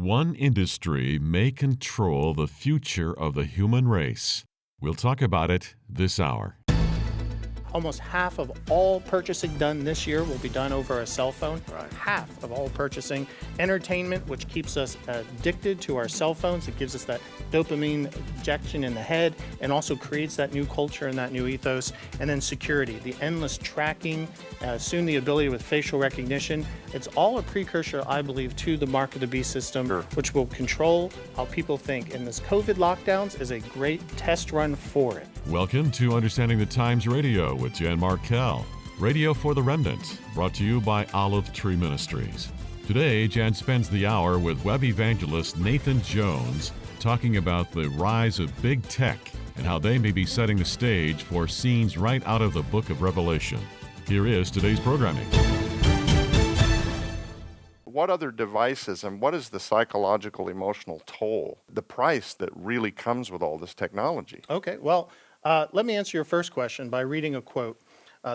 One industry may control the future of the human race. We'll talk about it this hour. Almost half of all purchasing done this year will be done over a cell phone. Right. Half of all purchasing. Entertainment, which keeps us addicted to our cell phones. It gives us that dopamine injection in the head and also creates that new culture and that new ethos. And then security, the endless tracking, soon the ability with facial recognition. It's all a precursor, I believe, to the mark of the beast system, which will control how people think. And this COVID lockdowns is a great test run for it. Welcome to Understanding the Times Radio with Jan Markell, Radio for the Remnant, brought to you by Olive Tree Ministries. Today, Jan spends the hour with web evangelist Nathan Jones talking about the rise of big tech and how they may be setting the stage for scenes right out of the book of Revelation. Here is today's programming. What other devices and what is the psychological, emotional toll, the price that really comes with all this technology? Okay, well, let me answer your first question by reading a quote.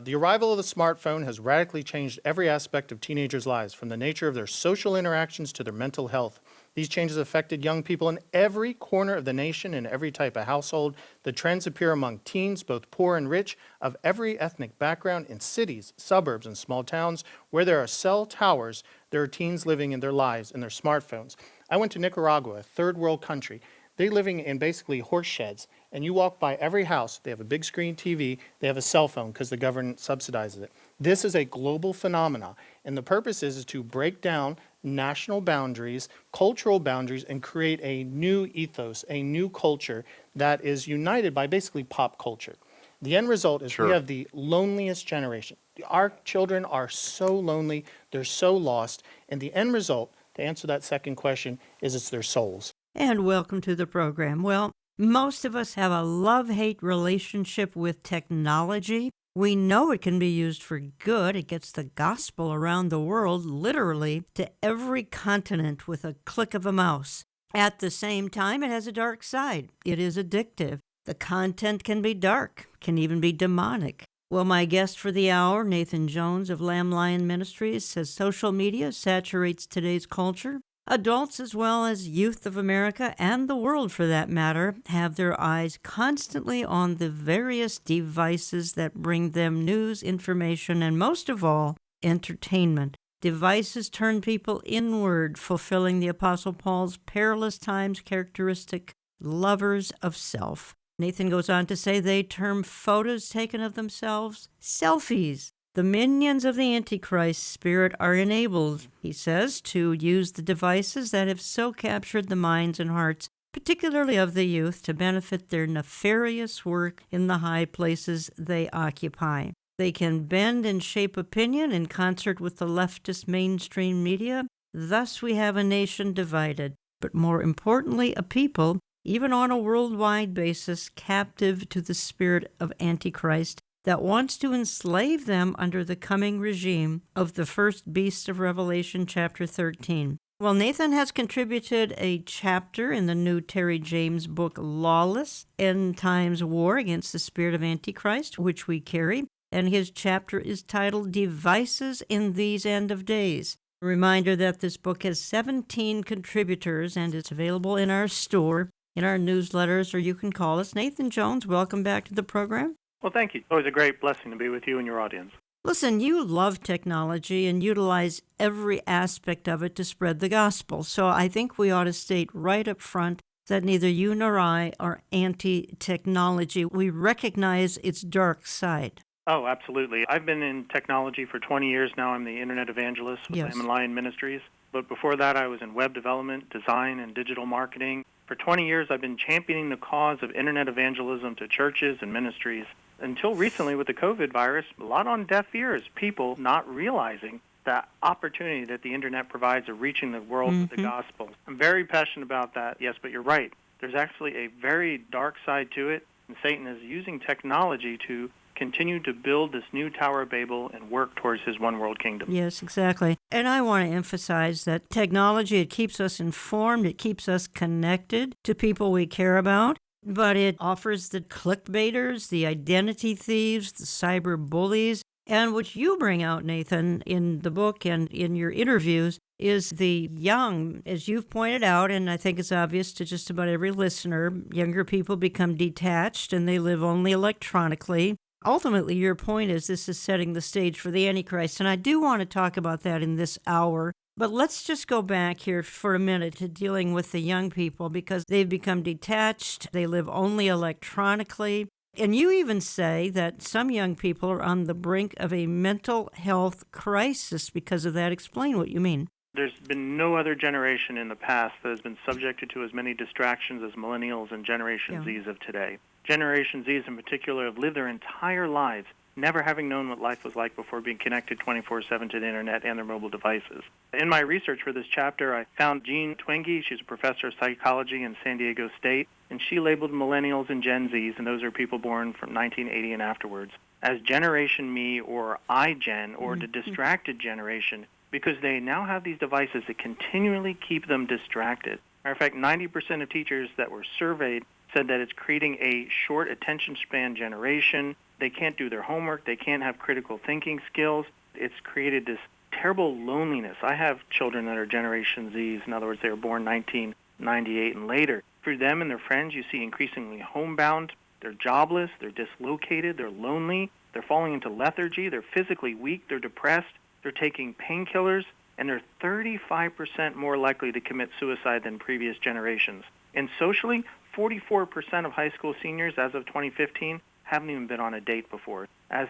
The arrival of the smartphone has radically changed every aspect of teenagers' lives, from the nature of their social interactions to their mental health. These changes affected young people in every corner of the nation and every type of household. The trends appear among teens, both poor and rich, of every ethnic background, in cities, suburbs, and small towns. Where there are cell towers, there are teens living in their lives in their smartphones. I went to Nicaragua, a third world country. They're living in basically horse sheds, and you walk by every house, they have a big screen TV, they have a cell phone because the government subsidizes it. This is a global phenomenon, and the purpose is to break down national boundaries, cultural boundaries, and create a new ethos, a new culture that is united by basically pop culture. The end result is we have the loneliest generation. Our children are so lonely, they're so lost, and the end result, to answer that second question, is it's their souls. And welcome to the program. Well, most of us have a love-hate relationship with technology. We know it can be used for good. It gets the gospel around the world, literally, to every continent with a click of a mouse. At the same time, it has a dark side. It is addictive. The content can be dark, can even be demonic. Well, my guest for the hour, Nathan Jones of Lamb Lion Ministries, says social media saturates today's culture. Adults, as well as youth of America and the world for that matter, have their eyes constantly on the various devices that bring them news, information, and most of all, entertainment. Devices turn people inward, fulfilling the Apostle Paul's perilous times characteristic, lovers of self. Nathan goes on to say they term photos taken of themselves selfies. The minions of the Antichrist spirit are enabled, he says, to use the devices that have so captured the minds and hearts, particularly of the youth, to benefit their nefarious work in the high places they occupy. They can bend and shape opinion in concert with the leftist mainstream media. Thus we have a nation divided, but more importantly, a people, even on a worldwide basis, captive to the spirit of Antichrist, that wants to enslave them under the coming regime of the first beast of Revelation chapter 13. Well, Nathan has contributed a chapter in the new Terry James book, Lawless, End Times War Against the Spirit of Antichrist, which we carry, and his chapter is titled Devices in These End of Days. A reminder that this book has 17 contributors, and it's available in our store, in our newsletters, or you can call us. Nathan Jones, welcome back to the program. Well, thank you. It's always a great blessing to be with you and your audience. Listen, you love technology and utilize every aspect of it to spread the gospel. So I think we ought to state right up front that neither you nor I are anti-technology. We recognize its dark side. Oh, absolutely. I've been in technology for 20 years now. I'm the Internet Evangelist with Lamb Lion Ministries. But before that, I was in web development, design, and digital marketing. For 20 years, I've been championing the cause of Internet evangelism to churches and ministries. Until recently with the COVID virus, a lot on deaf ears, people not realizing the opportunity that the Internet provides of reaching the world with the gospel. I'm very passionate about that, yes, but you're right. There's actually a very dark side to it, and Satan is using technology to continue to build this new Tower of Babel and work towards his one world kingdom. Yes, exactly. And I want to emphasize that technology, it keeps us informed, it keeps us connected to people we care about, but it offers the clickbaiters, the identity thieves, the cyber bullies, And what you bring out, Nathan, in the book and in your interviews is the young, as you've pointed out, and I think it's obvious to just about every listener, younger people become detached and they live only electronically. Ultimately, your point is this is setting the stage for the Antichrist, and I do want to talk about that in this hour. But let's just go back here for a minute to dealing with the young people because they've become detached, they live only electronically. And you even say that some young people are on the brink of a mental health crisis because of that. Explain what you mean. There's been no other generation in the past that has been subjected to as many distractions as millennials and Generation Zs of today. Generation Zs in particular have lived their entire lives never having known what life was like before being connected 24/7 to the internet and their mobile devices. In my research for this chapter, I found Jean Twenge. She's a professor of psychology in San Diego State, and she labeled millennials and Gen Zs, and those are people born from 1980 and afterwards, as Generation Me or iGen or the distracted generation because they now have these devices that continually keep them distracted. Matter of fact, 90% of teachers that were surveyed said that it's creating a short attention span generation. They can't do their homework. They can't have critical thinking skills. It's created this terrible loneliness. I have children that are Generation Zs. In other words, they were born 1998 and later. For them and their friends, you see increasingly homebound. They're jobless. They're dislocated. They're lonely. They're falling into lethargy. They're physically weak. They're depressed. They're taking painkillers. And they're 35% more likely to commit suicide than previous generations. And socially, 44% of high school seniors as of 2015 haven't even been on a date before. As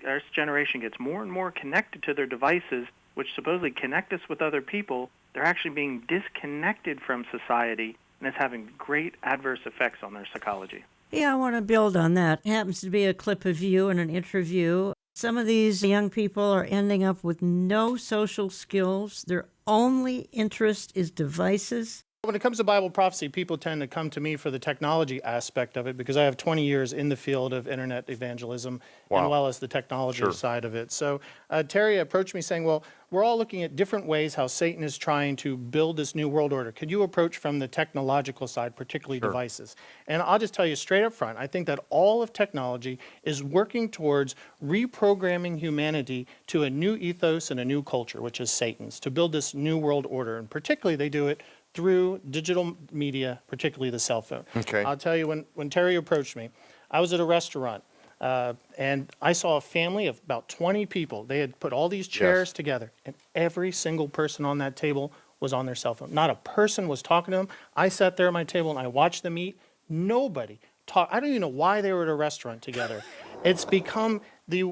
our generation gets more and more connected to their devices, which supposedly connect us with other people, they're actually being disconnected from society, and it's having great adverse effects on their psychology. Yeah, I want to build on that. It happens to be a clip of you in an interview. Some of these young people are ending up with no social skills. Their only interest is devices. When it comes to Bible prophecy, people tend to come to me for the technology aspect of it because I have 20 years in the field of internet evangelism as well as the technology side of it. So Terry approached me saying, well, we're all looking at different ways how Satan is trying to build this new world order. Could you approach from the technological side, particularly devices? And I'll just tell you straight up front, I think that all of technology is working towards reprogramming humanity to a new ethos and a new culture, which is Satan's, to build this new world order. And particularly they do it through digital media, particularly the cell phone. Okay. I'll tell you, when Terry approached me, I was at a restaurant, and I saw a family of about 20 people. They had put all these chairs together, and every single person on that table was on their cell phone. Not a person was talking to them. I sat there at my table, and I watched them eat. Nobody talked. I don't even know why they were at a restaurant together. It's become the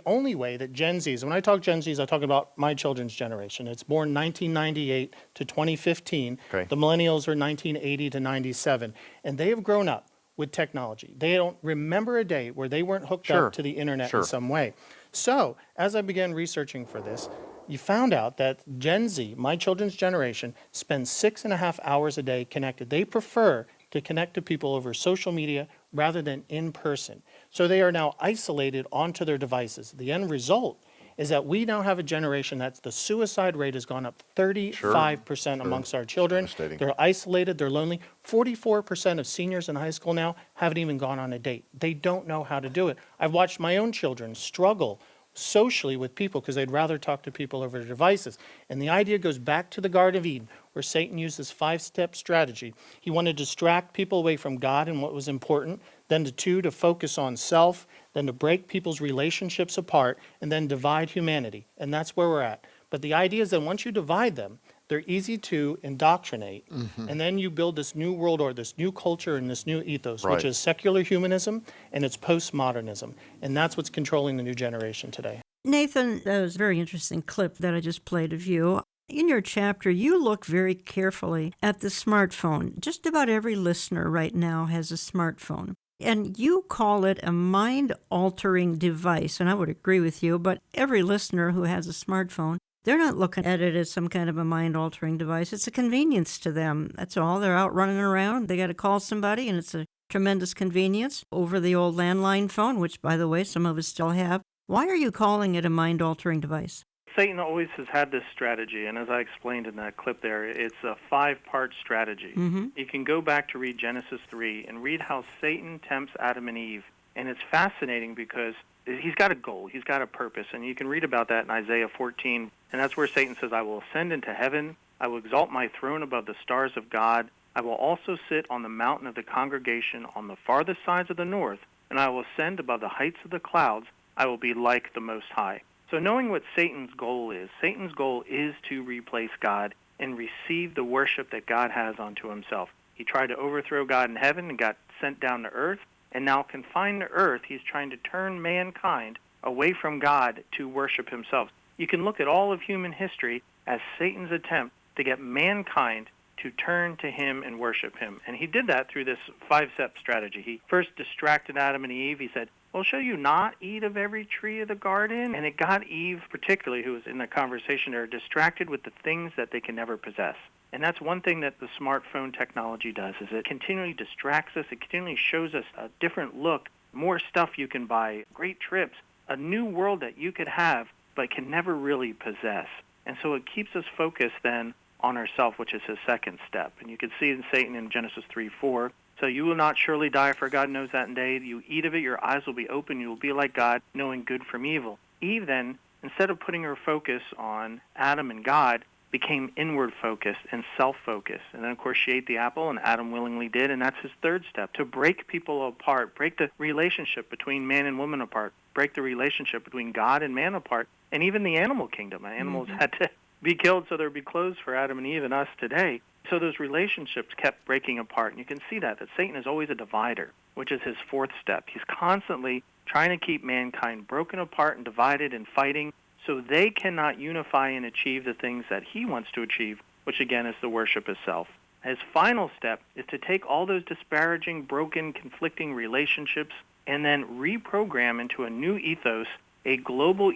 only way that Gen Zs, when I talk Gen Zs, I talk about my children's generation. It's born 1998 to 2015. Okay. The millennials are 1980 to 97. And they have grown up with technology. They don't remember a day where they weren't hooked up to the internet in some way. So as I began researching for this, you found out that Gen Z, my children's generation, spends 6.5 hours a day connected. They prefer to connect to people over social media rather than in person. So they are now isolated onto their devices. The end result is that we now have a generation that's the suicide rate has gone up 35% amongst our children. They're isolated, they're lonely. 44% of seniors in high school now haven't even gone on a date. They don't know how to do it. I've watched my own children struggle socially with people because they'd rather talk to people over their devices. And the idea goes back to the Garden of Eden, where Satan used this 5-step strategy. He wanted to distract people away from God and what was important, then to focus on self, then to break people's relationships apart, and then divide humanity. And that's where we're at. But the idea is that once you divide them, they're easy to indoctrinate, and then you build this new world order, this new culture, and this new ethos, which is secular humanism and it's postmodernism. And that's what's controlling the new generation today. Nathan, that was a very interesting clip that I just played of you. In your chapter, you look very carefully at the smartphone. Just about every listener right now has a smartphone. And you call it a mind-altering device, and I would agree with you, but every listener who has a smartphone, they're not looking at it as some kind of a mind-altering device. It's a convenience to them. That's all. They're out running around. They got to call somebody, and it's a tremendous convenience over the old landline phone, which, by the way, some of us still have. Why are you calling it a mind-altering device? Satan always has had this strategy, and as I explained in that clip there, it's a 5-part strategy. You can go back to read Genesis 3 and read how Satan tempts Adam and Eve And it's fascinating because he's got a goal, he's got a purpose, and you can read about that in Isaiah 14, and that's where Satan says, I will ascend into heaven, I will exalt my throne above the stars of God, I will also sit on the mountain of the congregation on the farthest sides of the north, and I will ascend above the heights of the clouds, I will be like the Most High. So knowing what Satan's goal is to replace God and receive the worship that God has unto himself. He tried to overthrow God in heaven and got sent down to earth, and now confined to earth, he's trying to turn mankind away from God to worship himself. You can look at all of human history as Satan's attempt to get mankind to turn to him and worship him. And he did that through this 5-step strategy. He first distracted Adam and Eve. He said, well, shall you not eat of every tree of the garden? And it got Eve, particularly, who was in the conversation there, distracted with the things that they can never possess. And that's one thing that the smartphone technology does, is it continually distracts us. It continually shows us a different look, more stuff you can buy, great trips, a new world that you could have but can never really possess. And so it keeps us focused then on ourselves, which is his second step. And you can see in Satan in Genesis 3:4, so you will not surely die, for God knows that in day you eat of it, your eyes will be open, you will be like God, knowing good from evil. Eve then, instead of putting her focus on Adam and God, became inward-focused and self-focused. And then, of course, she ate the apple, and Adam willingly did, and that's his third step, to break people apart, break the relationship between man and woman apart, break the relationship between God and man apart, and even the animal kingdom. Animals had to be killed so there would be clothes for Adam and Eve and us today. So those relationships kept breaking apart. And you can see that Satan is always a divider, which is his fourth step. He's constantly trying to keep mankind broken apart and divided and fighting so they cannot unify and achieve the things that he wants to achieve, which again is the worship of self. His final step is to take all those disparaging, broken, conflicting relationships and then reprogram into a new ethos, a global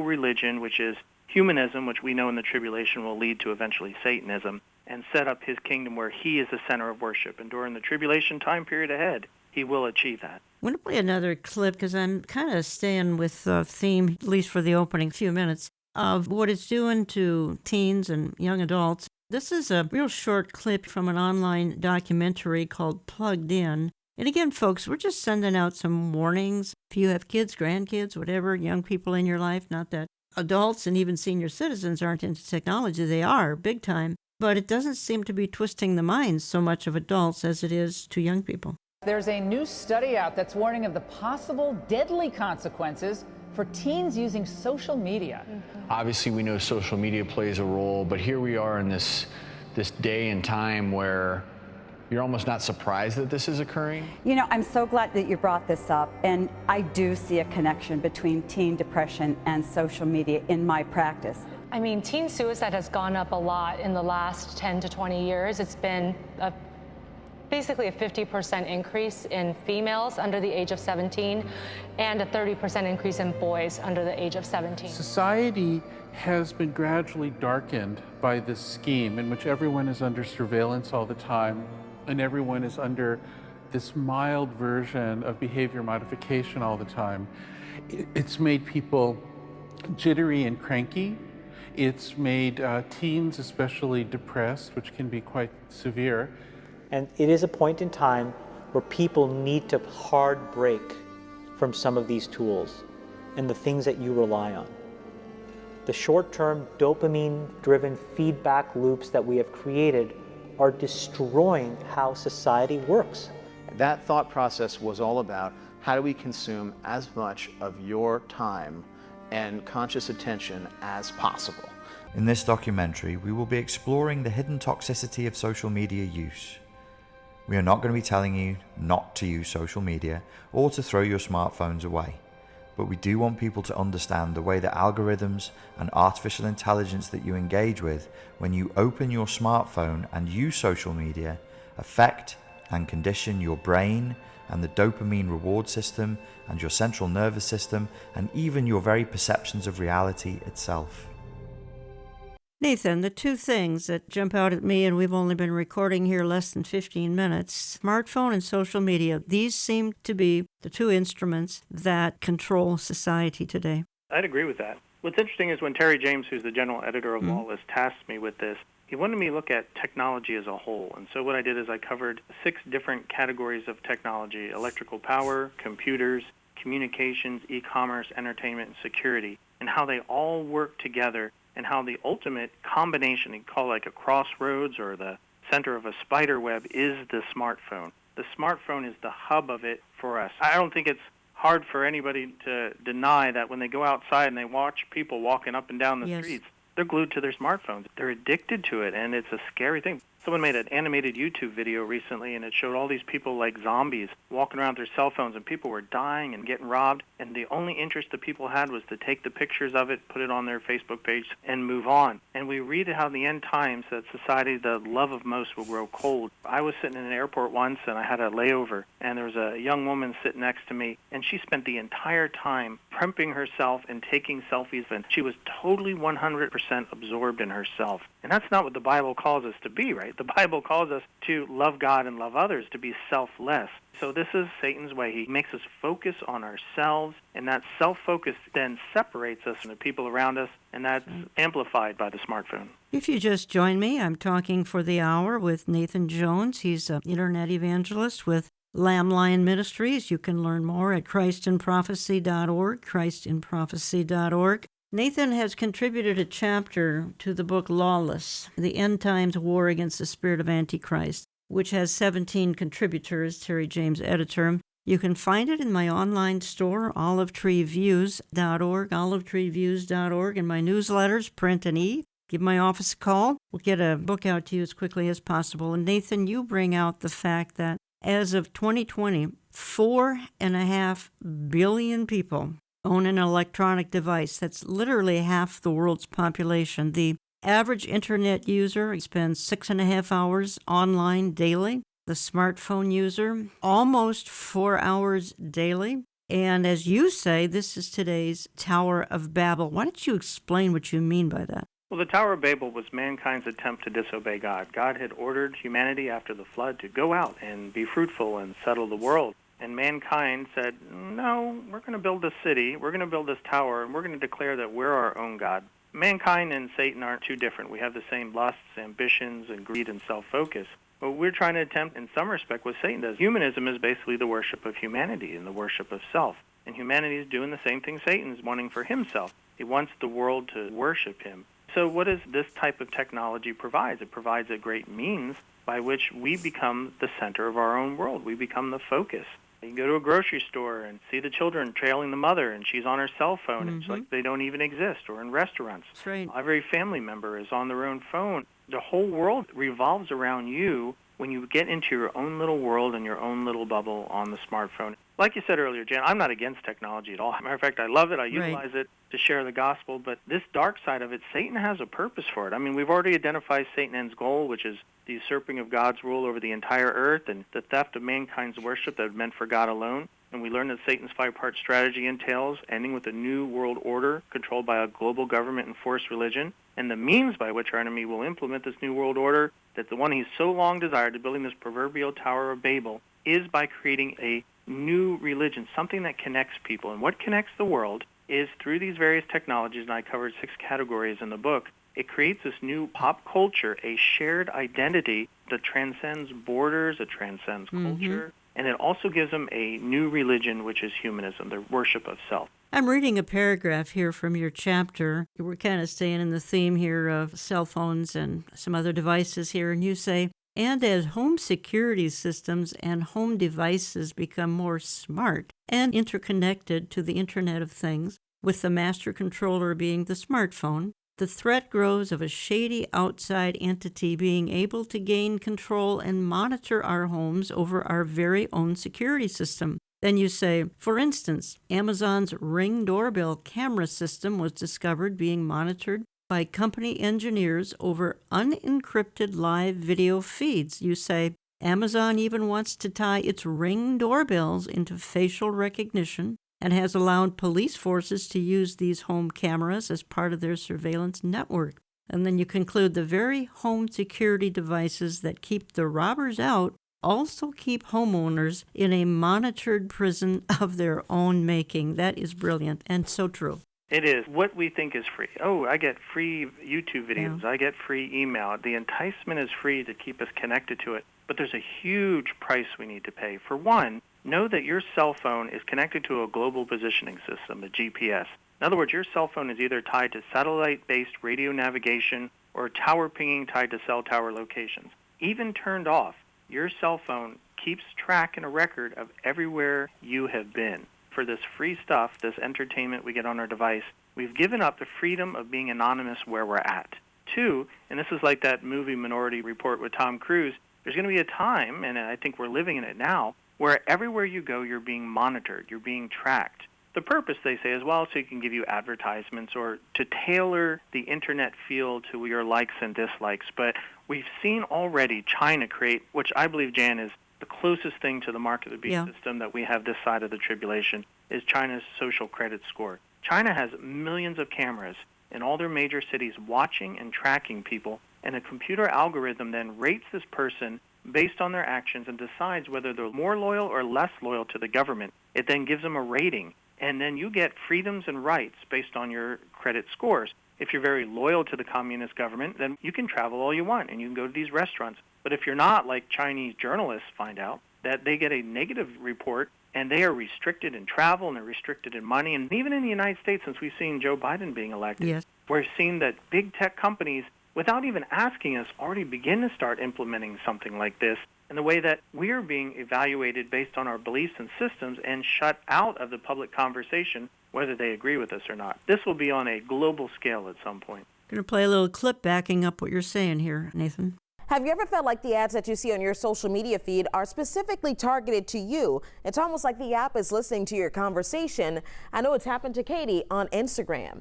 religion, which is humanism, which we know in the tribulation will lead to eventually Satanism, and set up his kingdom where he is the center of worship. And during the tribulation time period ahead, he will achieve that. I want to play another clip because I'm kind of staying with the theme, at least for the opening few minutes, of what it's doing to teens and young adults. This is a real short clip from an online documentary called Plugged In. And again, folks, we're just sending out some warnings. If you have kids, grandkids, whatever, young people in your life, not that adults and even senior citizens aren't into technology. They are, big time. But it doesn't seem to be twisting the minds so much of adults as it is to young people. There's a new study out that's warning of the possible deadly consequences for teens using social media. Obviously, we know social media plays a role, but here we are in this day and time where you're almost not surprised that this is occurring. You know, I'm so glad that you brought this up, and I do see a connection between teen depression and social media in my practice. I mean, teen suicide has gone up a lot in the last 10 to 20 years. It's been basically a 50% increase in females under the age of 17 and a 30% increase in boys under the age of 17. Society has been gradually darkened by this scheme in which everyone is under surveillance all the time and everyone is under this mild version of behavior modification all the time. It's made people jittery and cranky. It's made teens especially depressed, which can be quite severe. And it is a point in time where people need to hard break from some of these tools and the things that you rely on. The short-term dopamine-driven feedback loops that we have created are destroying how society works. That thought process was all about how do we consume as much of your time and conscious attention as possible. In this documentary, we will be exploring the hidden toxicity of social media use. We are not going to be telling you not to use social media or to throw your smartphones away, but we do want people to understand the way that algorithms and artificial intelligence that you engage with when you open your smartphone and use social media affect and condition your brain and the dopamine reward system and your central nervous system and even your very perceptions of reality itself. Nathan, the two things that jump out at me, and we've only been recording here less than 15 minutes, smartphone and social media, these seem to be the two instruments that control society today. I'd agree with that. What's interesting is when Terry James, who's the general editor of Lawless, tasked me with this, He wanted me to look at technology as a whole. And so what I did is I covered 6 different categories of technology: electrical power, computers, communications, e-commerce, entertainment, and security, and how they all work together, and how the ultimate combination, you call like a crossroads or the center of a spider web, is the smartphone. The smartphone is the hub of it for us. I don't think it's hard for anybody to deny that when they go outside and they watch people walking up and down the streets, they're glued to their smartphones. They're addicted to it, and it's a scary thing. Someone made an animated YouTube video recently, and it showed all these people like zombies walking around with their cell phones, and people were dying and getting robbed, and the only interest that people had was to take the pictures of it, put it on their Facebook page, and move on. And we read how in the end times that society, the love of most, will grow cold. I was sitting in an airport once, and I had a layover, and there was a young woman sitting next to me, and she spent the entire time prepping herself and taking selfies, and she was totally 100% absorbed in herself. And that's not what the Bible calls us to be, right? The Bible calls us to love God and love others, to be selfless. So this is Satan's way. He makes us focus on ourselves, and that self-focus then separates us from the people around us, and that's amplified by the smartphone. If you just joined me, I'm talking for the hour with Nathan Jones. He's an internet evangelist with Lamb Lion Ministries. You can learn more at christinprophecy.org, christinprophecy.org. Nathan has contributed a chapter to the book Lawless, The End Times War Against the Spirit of Antichrist, which has 17 contributors, Terry James, editor. You can find it in my online store, olivetreeviews.org, olivetreeviews.org, and my newsletters, print and e. Give my office a call. We'll get a book out to you as quickly as possible. And Nathan, you bring out the fact that as of 2020, 4.5 billion people own an electronic device. That's literally half the world's population. The average internet user spends 6.5 hours online daily. The smartphone user, almost 4 hours daily. And as you say, this is today's Tower of Babel. Why don't you explain what you mean by that? Well, the Tower of Babel was mankind's attempt to disobey God. God had ordered humanity after the flood to go out and be fruitful and settle the world. And mankind said, no, we're going to build a city, we're going to build this tower, and we're going to declare that we're our own God. Mankind and Satan aren't too different. We have the same lusts, ambitions, and greed and self-focus. What we're trying to attempt in some respect what Satan does. Humanism is basically the worship of humanity and the worship of self. And humanity is doing the same thing Satan's wanting for himself. He wants the world to worship him. So what does this type of technology provide? It provides a great means by which we become the center of our own world. We become the focus. You can go to a grocery store and see the children trailing the mother, and she's on her cell phone. Mm-hmm. It's like they don't even exist. Or in restaurants. That's right. Every family member is on their own phone. The whole world revolves around you when you get into your own little world and your own little bubble on the smartphone. Like you said earlier, Jan, I'm not against technology at all. As a matter of fact, I love it. I utilize it to share the gospel. But this dark side of it, Satan has a purpose for it. I mean, we've already identified Satan's goal, which is the usurping of God's rule over the entire earth and the theft of mankind's worship that is meant for God alone. And we learned that Satan's 5-part strategy entails ending with a new world order controlled by a global government and forced religion. And the means by which our enemy will implement this new world order, that the one he's so long desired, to building this proverbial Tower of Babel, is by creating a new religion, something that connects people. And what connects the world is through these various technologies, and I covered 6 categories in the book. It creates this new pop culture, a shared identity that transcends borders, it transcends culture, and it also gives them a new religion, which is humanism, the worship of self. I'm reading a paragraph here from your chapter. We're kind of staying in the theme here of cell phones and some other devices here, and you say, and as home security systems and home devices become more smart and interconnected to the Internet of Things, with the master controller being the smartphone, the threat grows of a shady outside entity being able to gain control and monitor our homes over our very own security system. Then you say, for instance, Amazon's Ring doorbell camera system was discovered being monitored by company engineers over unencrypted live video feeds. You say, Amazon even wants to tie its Ring doorbells into facial recognition and has allowed police forces to use these home cameras as part of their surveillance network. And then you conclude the very home security devices that keep the robbers out also keep homeowners in a monitored prison of their own making. That is brilliant and so true. It is. What we think is free. Oh, I get free YouTube videos. I get free email. The enticement is free to keep us connected to it. But there's a huge price we need to pay. For one, know that your cell phone is connected to a global positioning system, a GPS. In other words, your cell phone is either tied to satellite-based radio navigation or tower pinging tied to cell tower locations. Even turned off, your cell phone keeps track and a record of everywhere you have been. For this free stuff, this entertainment we get on our device, we've given up the freedom of being anonymous where we're at. Two, and this is like that movie Minority Report with Tom Cruise, there's going to be a time, and I think we're living in it now, where everywhere you go, you're being monitored, you're being tracked. The purpose, they say, as well, so it can give you advertisements or to tailor the internet feel to your likes and dislikes. But we've seen already China create, which I believe, Jan, is the closest thing to the mark of the beast system that we have this side of the tribulation, is China's social credit score. China has millions of cameras in all their major cities watching and tracking people, and a computer algorithm then rates this person based on their actions and decides whether they're more loyal or less loyal to the government. It then gives them a rating, and then you get freedoms and rights based on your credit scores. If you're very loyal to the communist government, then you can travel all you want and you can go to these restaurants. But if you're not, like Chinese journalists find out, that they get a negative report and they are restricted in travel and they're restricted in money. And even in the United States, since we've seen Joe Biden being elected, we're seeing that big tech companies, without even asking us, already begin to start implementing something like this in the way that we're being evaluated based on our beliefs and systems and shut out of the public conversation, whether they agree with us or not. This will be on a global scale at some point. I'm going to play a little clip backing up what you're saying here, Nathan. Have you ever felt like the ads that you see on your social media feed are specifically targeted to you? It's almost like the app is listening to your conversation. I know it's happened to Katie on Instagram.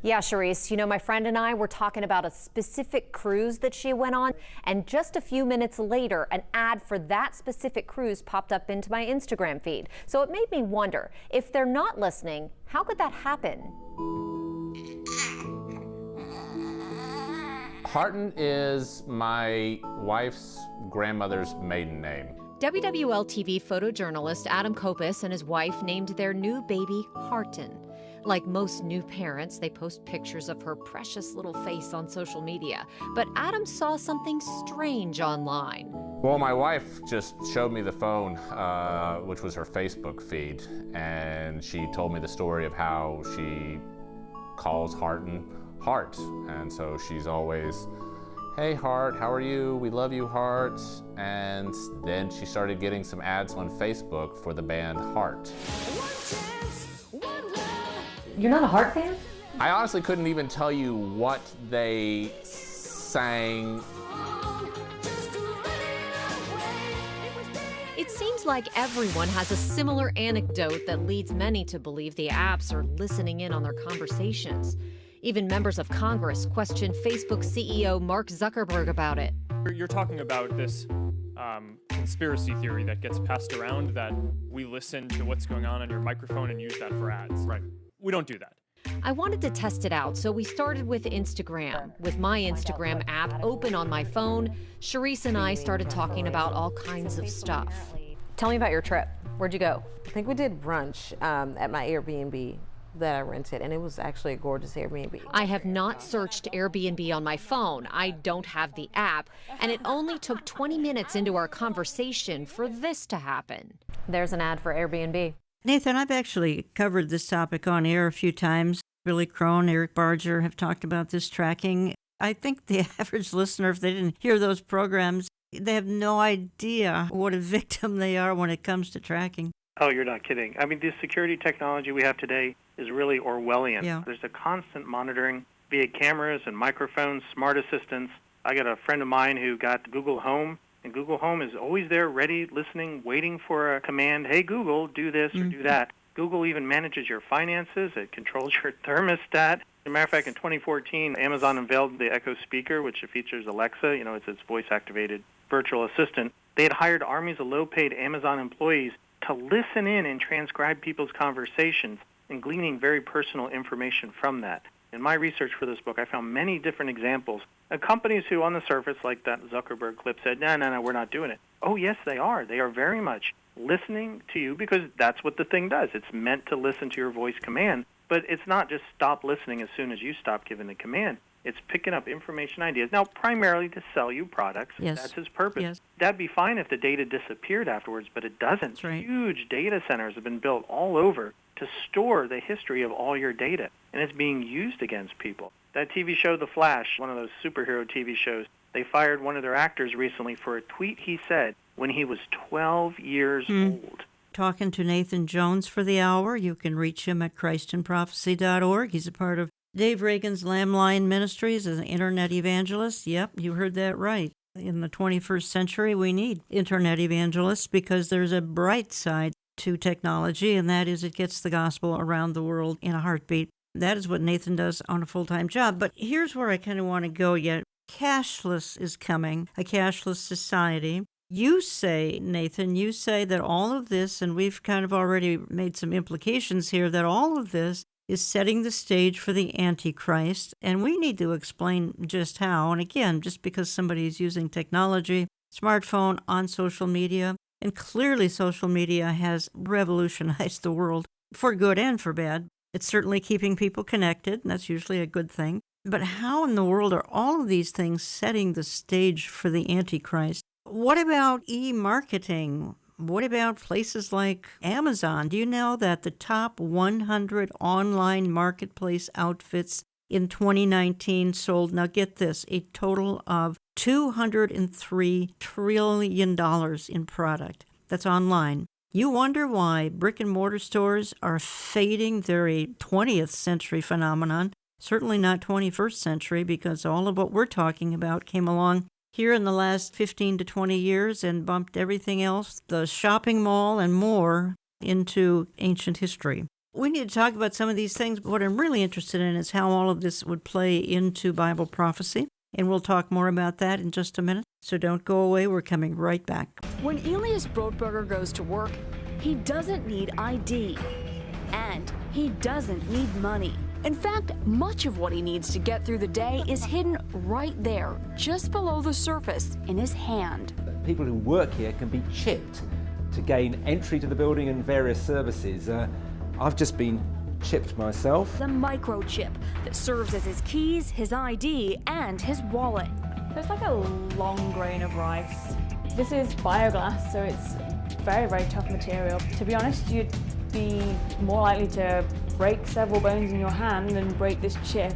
Yeah, Charisse, you know, my friend and I were talking about a specific cruise that she went on, and just a few minutes later, an ad for that specific cruise popped up into my Instagram feed. So it made me wonder, if they're not listening, how could that happen? Harton is my wife's grandmother's maiden name. WWL-TV photojournalist Adam Kopis and his wife named their new baby Harton. Like most new parents, they post pictures of her precious little face on social media. But Adam saw something strange online. Well, my wife just showed me the phone, which was her Facebook feed, and she told me the story of how she calls Harton Hart. And so she's always, "Hey Hart, how are you? We love you, Hart." And then she started getting some ads on Facebook for the band Heart. You're not a Heart fan? I honestly couldn't even tell you what they sang. It seems like everyone has a similar anecdote that leads many to believe the apps are listening in on their conversations. Even members of Congress questioned Facebook CEO Mark Zuckerberg about it. You're talking about this conspiracy theory that gets passed around, that we listen to what's going on your microphone and use that for ads. Right. We don't do that. I wanted to test it out, so we started with Instagram. With my Instagram app open on my phone, Charisse and I started talking about all kinds of stuff. Tell me about your trip. Where'd you go? I think we did brunch at my Airbnb that I rented, and it was actually a gorgeous Airbnb. I have not searched Airbnb on my phone. I don't have the app, and it only took 20 minutes into our conversation for this to happen. There's an ad for Airbnb. Nathan, I've actually covered this topic on air a few times. Billy Crone, Eric Barger have talked about this tracking. I think the average listener, if they didn't hear those programs, they have no idea what a victim they are when it comes to tracking. Oh, you're not kidding. I mean, the security technology we have today is really Orwellian. Yeah. There's a constant monitoring via cameras and microphones, smart assistants. I got a friend of mine who got Google Home, and Google Home is always there, ready, listening, waiting for a command. Hey, Google, do this or do that. Google even manages your finances. It controls your thermostat. As a matter of fact, in 2014, Amazon unveiled the Echo speaker, which features Alexa. You know, it's its voice-activated virtual assistant. They had hired armies of low-paid Amazon employees to listen in and transcribe people's conversations and gleaning very personal information from that. In my research for this book, I found many different examples of companies who, on the surface, like that Zuckerberg clip, said, no, we're not doing it. Oh, yes, they are. They are very much listening to you because that's what the thing does. It's meant to listen to your voice command. But it's not just stop listening as soon as you stop giving the command. It's picking up information ideas, now primarily to sell you products. Yes. That's his purpose. Yes. That'd be fine if the data disappeared afterwards, but it doesn't. That's right. Huge data centers have been built all over to store the history of all your data, and it's being used against people. That TV show, The Flash, one of those superhero TV shows, they fired one of their actors recently for a tweet he said when he was 12 years old. Talking to Nathan Jones for the hour. You can reach him at christinprophecy.org. He's a part of Dave Reagan's Lamb Lion Ministries as an internet evangelist. Yep, you heard that right. In the 21st century, we need internet evangelists because there's a bright side to technology, and that is it gets the gospel around the world in a heartbeat. That is what Nathan does on a full-time job. But here's where I kind of want to go yet. Cashless is coming, a cashless society. You say, Nathan, you say that all of this, and we've kind of already made some implications here, that all of this is setting the stage for the Antichrist, and we need to explain just how. And again, just because somebody is using technology, smartphone, on social media, and clearly social media has revolutionized the world for good and for bad. It's certainly keeping people connected, and that's usually a good thing. But how in the world are all of these things setting the stage for the Antichrist? What about e-marketing? What about places like Amazon? Do you know that the top 100 online marketplace outfits in 2019 sold, now get this, a total of $203 trillion in product? That's online. You wonder why brick and mortar stores are fading. They're a 20th century phenomenon, certainly not 21st century, because all of what we're talking about came along here in the last 15 to 20 years and bumped everything else, the shopping mall and more, into ancient history. We need to talk about some of these things, but what I'm really interested in is how all of this would play into Bible prophecy, and we'll talk more about that in just a minute. So don't go away, we're coming right back. When Elias Brotberger goes to work, he doesn't need ID, and he doesn't need money. In fact, much of what he needs to get through the day is hidden right there, just below the surface, in his hand. People who work here can be chipped to gain entry to the building and various services. I've just been chipped myself. The microchip that serves as his keys, his ID, and his wallet. There's like a long grain of rice. This is bioglass, so it's very, very tough material. To be honest, you'd be more likely to break several bones in your hand than break this chip.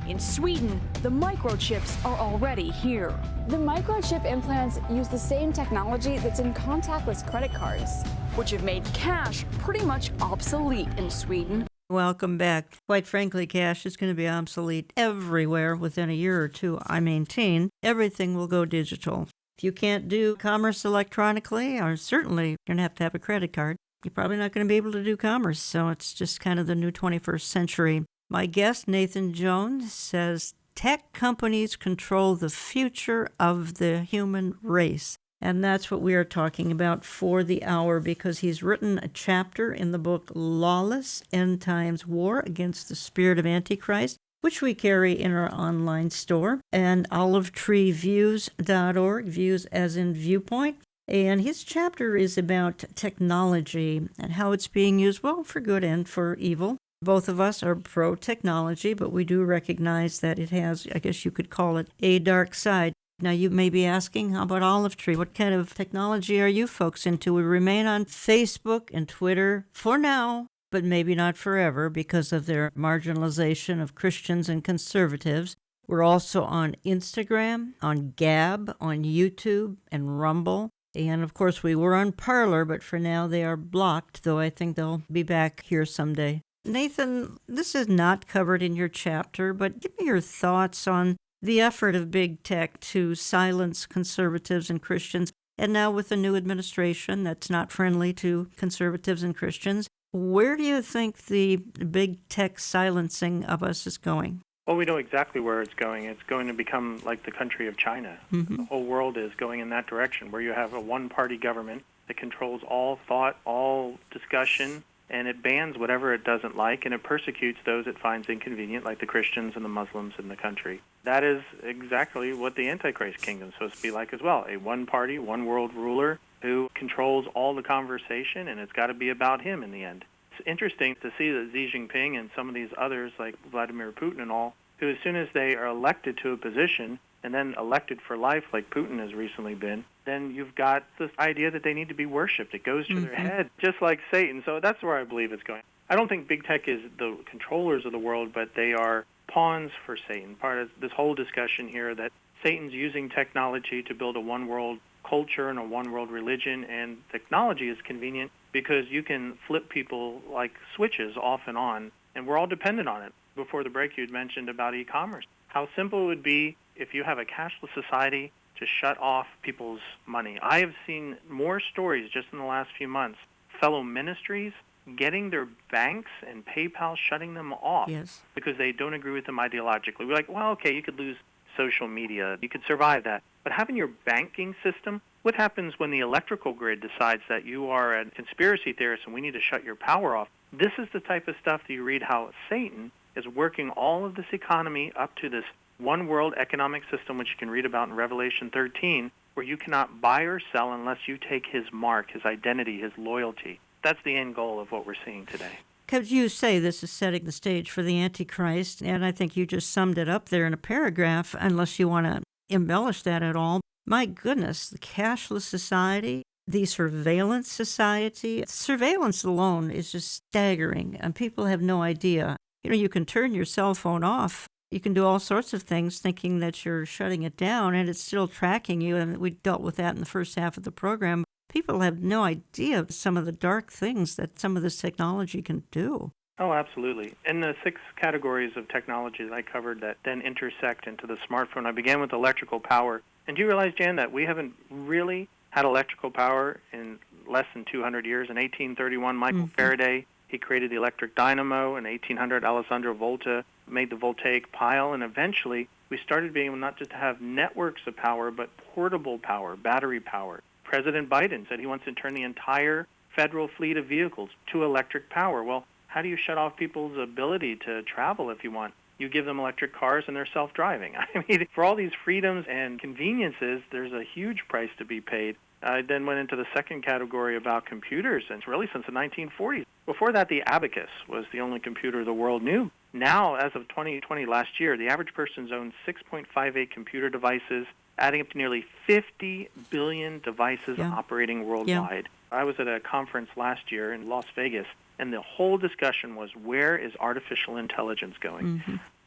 In Sweden, the microchips are already here. The microchip implants use the same technology that's in contactless credit cards, which have made cash pretty much obsolete in Sweden. Welcome back. Quite frankly, cash is going to be obsolete everywhere within a year or two. I maintain everything will go digital. If you can't do commerce electronically, or certainly you're going to have a credit card, you're probably not going to be able to do commerce. So it's just kind of the new 21st century. My guest, Nathan Jones, says tech companies control the future of the human race. And that's what we are talking about for the hour, because he's written a chapter in the book Lawless End Times War Against the Spirit of Antichrist, which we carry in our online store, and olivetreeviews.org, views as in viewpoint. And his chapter is about technology and how it's being used, well, for good and for evil. Both of us are pro-technology, but we do recognize that it has, I guess you could call it, a dark side. Now, you may be asking, how about Olive Tree? What kind of technology are you folks into? We remain on Facebook and Twitter for now, but maybe not forever because of their marginalization of Christians and conservatives. We're also on Instagram, on Gab, on YouTube, and Rumble. And, of course, we were on Parler, but for now they are blocked, though I think they'll be back here someday. Nathan, this is not covered in your chapter, but give me your thoughts on the effort of big tech to silence conservatives and Christians, and now with a new administration that's not friendly to conservatives and Christians. Where do you think the big tech silencing of us is going? Well, we know exactly where it's going. It's going to become like the country of China. Mm-hmm. The whole world is going in that direction, where you have a one-party government that controls all thought, all discussion, and it bans whatever it doesn't like, and it persecutes those it finds inconvenient, like the Christians and the Muslims in the country. That is exactly what the Antichrist kingdom is supposed to be like as well, a one-party, one-world ruler who controls all the conversation, and it's got to be about him in the end. It's interesting to see that Xi Jinping and some of these others, like Vladimir Putin and all, who as soon as they are elected to a position and then elected for life, like Putin has recently been, then you've got this idea that they need to be worshipped. It goes to their head, just like Satan. So that's where I believe it's going. I don't think big tech is the controllers of the world, but they are pawns for Satan. Part of this whole discussion here that Satan's using technology to build a one-world culture and a one-world religion, and technology is convenient because you can flip people like switches off and on, and we're all dependent on it. Before the break, you'd mentioned about e-commerce. How simple it would be if you have a cashless society to shut off people's money. I have seen more stories just in the last few months, fellow ministries getting their banks and PayPal shutting them off because they don't agree with them ideologically. We're like, well, okay, you could lose social media. You could survive that. But having your banking system, what happens when the electrical grid decides that you are a conspiracy theorist and we need to shut your power off? This is the type of stuff that you read how Satan is working all of this economy up to this one world economic system, which you can read about in Revelation 13, where you cannot buy or sell unless you take his mark, his identity, his loyalty. That's the end goal of what we're seeing today. Because you say this is setting the stage for the Antichrist, and I think you just summed it up there in a paragraph, unless you want to embellish that at all. My goodness, the cashless society, the surveillance society. Surveillance alone is just staggering, and people have no idea. You know, you can turn your cell phone off. You can do all sorts of things thinking that you're shutting it down, and it's still tracking you, and we dealt with that in the first half of the program. People have no idea of some of the dark things that some of this technology can do. Oh, absolutely. In the 6 categories of technology that I covered that then intersect into the smartphone, I began with electrical power. And do you realize, Jan, that we haven't really had electrical power in less than 200 years? In 1831, Michael Faraday, he created the electric dynamo. In 1800, Alessandro Volta made the voltaic pile. And eventually, we started being able not just to have networks of power, but portable power, battery power. President Biden said he wants to turn the entire federal fleet of vehicles to electric power. Well, how do you shut off people's ability to travel if you want? You give them electric cars and they're self-driving. I mean, for all these freedoms and conveniences, there's a huge price to be paid. I then went into the second category about computers, and it's really since the 1940s. Before that, the abacus was the only computer the world knew. Now, as of 2020, last year, the average person's owned 6.58 computer devices, adding up to nearly 50 billion devices operating worldwide. I was at a conference last year in Las Vegas, and the whole discussion was, where is artificial intelligence going?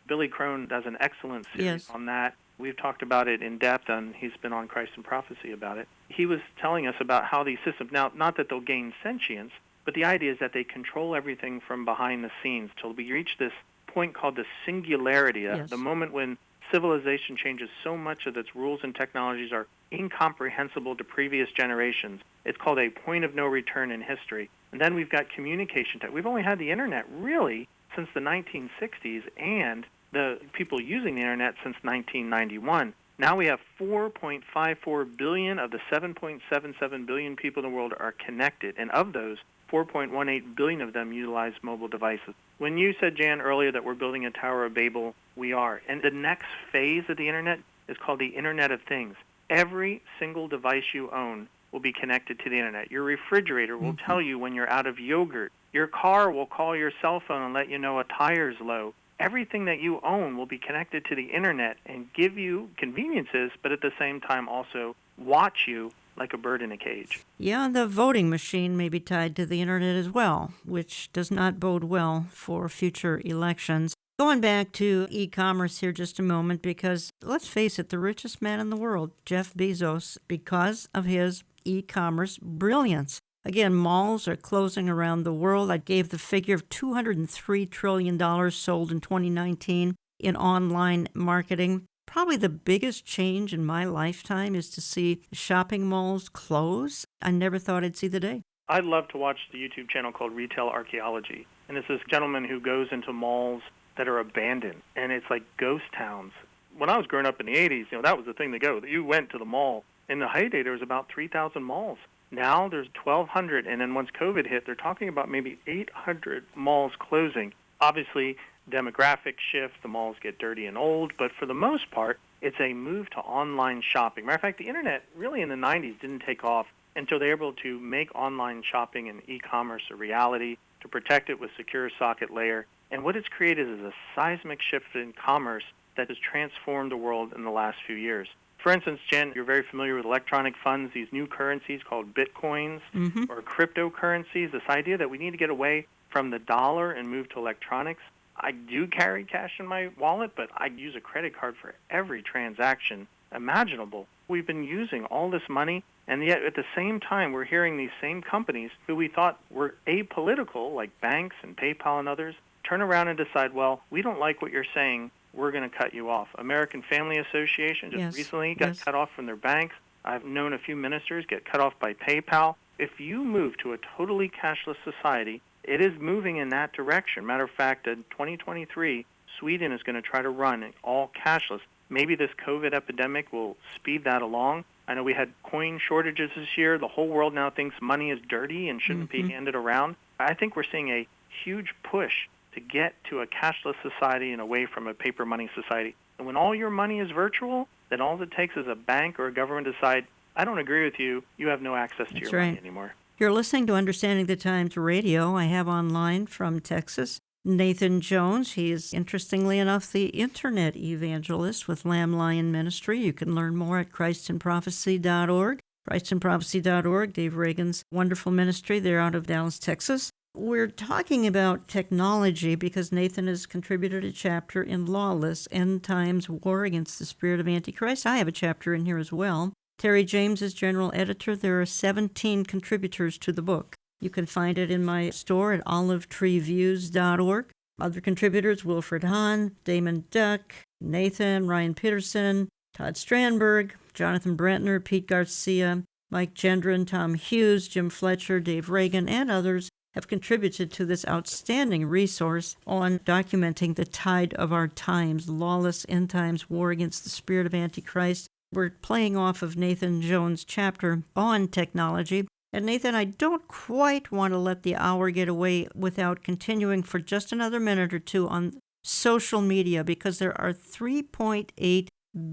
Billy Crone does an excellent series on that. We've talked about it in depth, and he's been on Christ and Prophecy about it. He was telling us about how these systems, now, not that they'll gain sentience, but the idea is that they control everything from behind the scenes till we reach this point called the singularity, the moment when civilization changes so much that its rules and technologies are incomprehensible to previous generations. It's called a point of no return in history. And then we've got communication tech. We've only had the internet really since the 1960s, and the people using the internet since 1991. Now we have 4.54 billion of the 7.77 billion people in the world are connected, and of those, 4.18 billion of them utilize mobile devices. When you said, Jan, earlier that we're building a Tower of Babel, we are. And the next phase of the internet is called the Internet of Things. Every single device you own will be connected to the internet. Your refrigerator will tell you when you're out of yogurt. Your car will call your cell phone and let you know a tire's low. Everything that you own will be connected to the internet and give you conveniences, but at the same time also watch you like a bird in a cage. Yeah, the voting machine may be tied to the internet as well, which does not bode well for future elections. Going back to e-commerce here just a moment, because let's face it, the richest man in the world, Jeff Bezos, because of his e-commerce brilliance. Again, malls are closing around the world. I gave the figure of $203 trillion sold in 2019 in online marketing. Probably the biggest change in my lifetime is to see shopping malls close. I never thought I'd see the day. I'd love to watch the YouTube channel called Retail Archaeology. And it's this gentleman who goes into malls that are abandoned, and it's like ghost towns. When I was growing up in the 80s, that was the thing to go. You went to the mall. In the heyday, there was about 3,000 malls. Now there's 1,200, and then once COVID hit, they're talking about maybe 800 malls closing. Obviously, demographic shift, the malls get dirty and old, but for the most part, it's a move to online shopping. Matter of fact, the internet really in the 90s didn't take off until they were able to make online shopping and e-commerce a reality. to protect it with secure socket layer. And what it's created is a seismic shift in commerce that has transformed the world in the last few years. For instance, Jen, you're very familiar with electronic funds, these new currencies called bitcoins or cryptocurrencies, this idea that we need to get away from the dollar and move to electronics. I do carry cash in my wallet, but I use a credit card for every transaction imaginable. We've been using all this money, and yet at the same time, we're hearing these same companies who we thought were apolitical, like banks and PayPal and others, turn around and decide, well, we don't like what you're saying, we're going to cut you off. American Family Association just recently got cut off from their banks. I've known a few ministers get cut off by PayPal. If you move to a totally cashless society, it is moving in that direction. Matter of fact, in 2023, Sweden is going to try to run it all cashless. Maybe this COVID epidemic will speed that along. I know we had coin shortages this year. The whole world now thinks money is dirty and shouldn't be handed around. I think we're seeing a huge push to get to a cashless society and away from a paper money society. And when all your money is virtual, then all it takes is a bank or a government to decide, I don't agree with you, you have no access to your money anymore. You're listening to Understanding the Times Radio. I have online from Texas Nathan Jones. He is, interestingly enough, the internet evangelist with Lamb Lion Ministry. You can learn more at ChristInProphecy.org. ChristInProphecy.org, Dave Reagan's wonderful ministry. They're out of Dallas, Texas. We're talking about technology because Nathan has contributed a chapter in Lawless, End Times War Against the Spirit of Antichrist. I have a chapter in here as well. Terry James is general editor. There are 17 contributors to the book. You can find it in my store at olivetreeviews.org. Other contributors, Wilfred Hahn, Damon Duck, Nathan, Ryan Peterson, Todd Strandberg, Jonathan Brentner, Pete Garcia, Mike Gendron, Tom Hughes, Jim Fletcher, Dave Reagan, and others have contributed to this outstanding resource on documenting the tide of our times, Lawless End Times War Against the Spirit of Antichrist. We're playing off of Nathan Jones' chapter on technology. And Nathan, I don't quite want to let the hour get away without continuing for just another minute or two on social media, because there are 3.8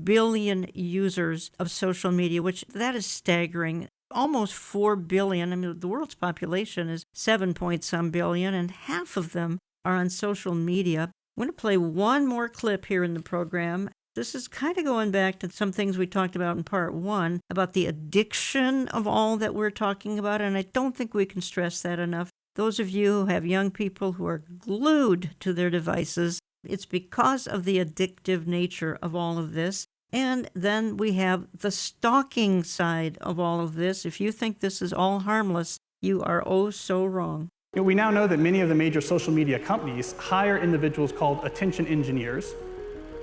billion users of social media, which that is staggering. Almost 4 billion. I mean, the world's population is 7-point-some billion, and half of them are on social media. I'm going to play one more clip here in the program. This is kind of going back to some things we talked about in part one about the addiction of all that we're talking about, and I don't think we can stress that enough. Those of you who have young people who are glued to their devices, it's because of the addictive nature of all of this. And then we have the stalking side of all of this. If you think this is all harmless, you are oh so wrong. We now know that many of the major social media companies hire individuals called attention engineers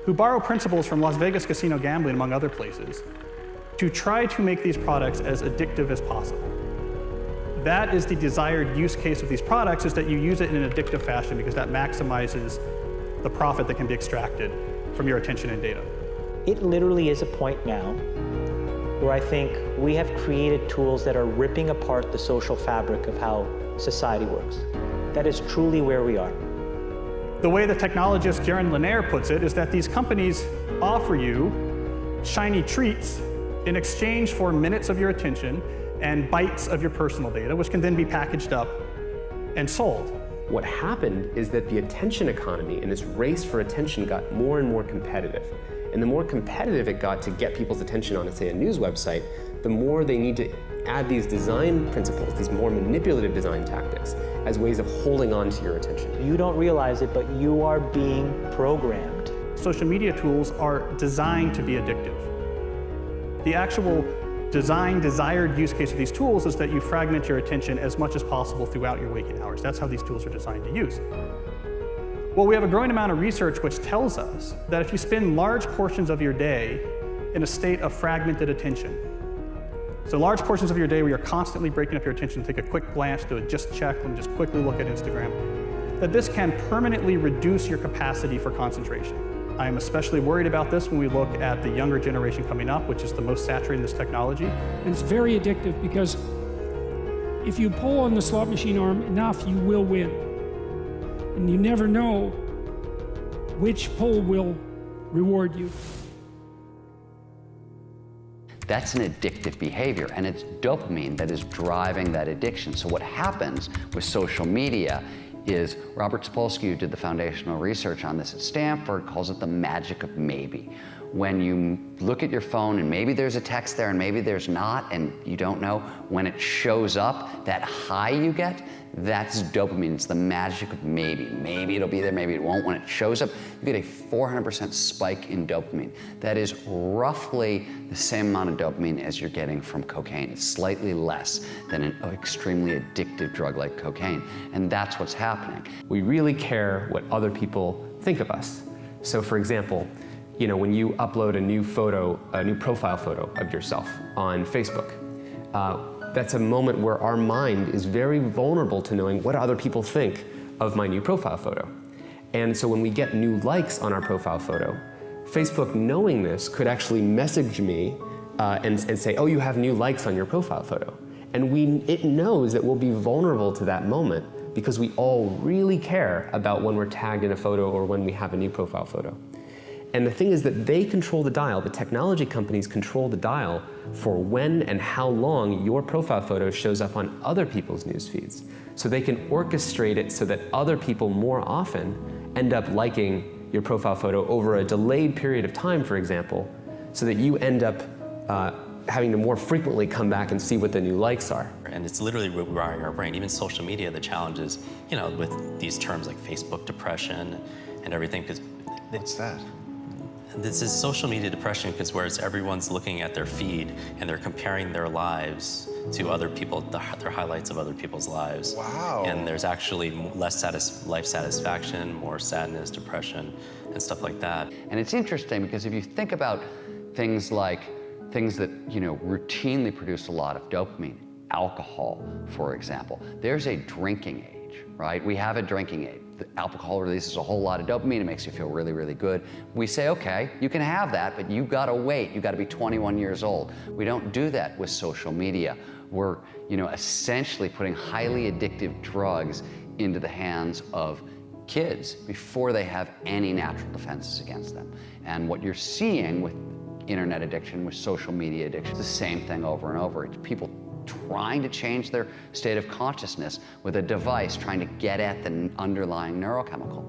who borrow principles from Las Vegas casino gambling, among other places, to try to make these products as addictive as possible. That is the desired use case of these products, is that you use it in an addictive fashion because that maximizes the profit that can be extracted from your attention and data. It literally is a point now where I think we have created tools that are ripping apart the social fabric of how society works. That is truly where we are. The way the technologist Jaron Lanier puts it is that these companies offer you shiny treats in exchange for minutes of your attention and bytes of your personal data, which can then be packaged up and sold. What happened is that the attention economy and this race for attention got more and more competitive. And the more competitive it got to get people's attention on, say, a news website, the more they need to add these design principles, these more manipulative design tactics, as ways of holding on to your attention. You don't realize it, but you are being programmed. Social media tools are designed to be addictive. The actual desired use case of these tools is that you fragment your attention as much as possible throughout your waking hours. That's how these tools are designed to use. Well, we have a growing amount of research which tells us that if you spend large portions of your day in a state of fragmented attention, so large portions of your day where you're constantly breaking up your attention, take a quick glance, do a just check, and just quickly look at Instagram, that this can permanently reduce your capacity for concentration. I am especially worried about this when we look at the younger generation coming up, which is the most saturated in this technology. And it's very addictive because if you pull on the slot machine arm enough, you will win. And you never know which pull will reward you. That's an addictive behavior, and it's dopamine that is driving that addiction. So what happens with social media is Robert Sapolsky, who did the foundational research on this at Stanford, calls it the magic of maybe. When you look at your phone and maybe there's a text there and maybe there's not, and you don't know, when it shows up, that high you get, that's dopamine. It's the magic of maybe. Maybe it'll be there, maybe it won't. When it shows up, you get a 400% spike in dopamine. That is roughly the same amount of dopamine as you're getting from cocaine. It's slightly less than an extremely addictive drug like cocaine. And that's what's happening. We really care what other people think of us. So for example, when you upload a new photo, a new profile photo of yourself on Facebook, that's a moment where our mind is very vulnerable to knowing what other people think of my new profile photo. And so when we get new likes on our profile photo, Facebook, knowing this, could actually message me and say, oh, you have new likes on your profile photo. And it knows that we'll be vulnerable to that moment because we all really care about when we're tagged in a photo or when we have a new profile photo. And the thing is that they control the dial, the technology companies control the dial for when and how long your profile photo shows up on other people's news feeds. So they can orchestrate it so that other people more often end up liking your profile photo over a delayed period of time, for example, so that you end up having to more frequently come back and see what the new likes are. And it's literally rewiring our brain. Even social media, the challenge is, with these terms like Facebook depression and everything. What's that? This is social media depression because whereas everyone's looking at their feed and they're comparing their lives to other people, their highlights of other people's lives. Wow. And there's actually less life satisfaction, more sadness, depression, and stuff like that. And it's interesting because if you think about things that routinely produce a lot of dopamine, alcohol, for example, there's a drinking age, right? We have a drinking age. The alcohol releases a whole lot of dopamine. It makes you feel really, really good. We say, okay, you can have that, but you've got to wait. You've got to be 21 years old. We don't do that with social media. We're, essentially putting highly addictive drugs into the hands of kids before they have any natural defenses against them. And what you're seeing with internet addiction, with social media addiction, it's the same thing over and over. It's people trying to change their state of consciousness with a device trying to get at the underlying neurochemical.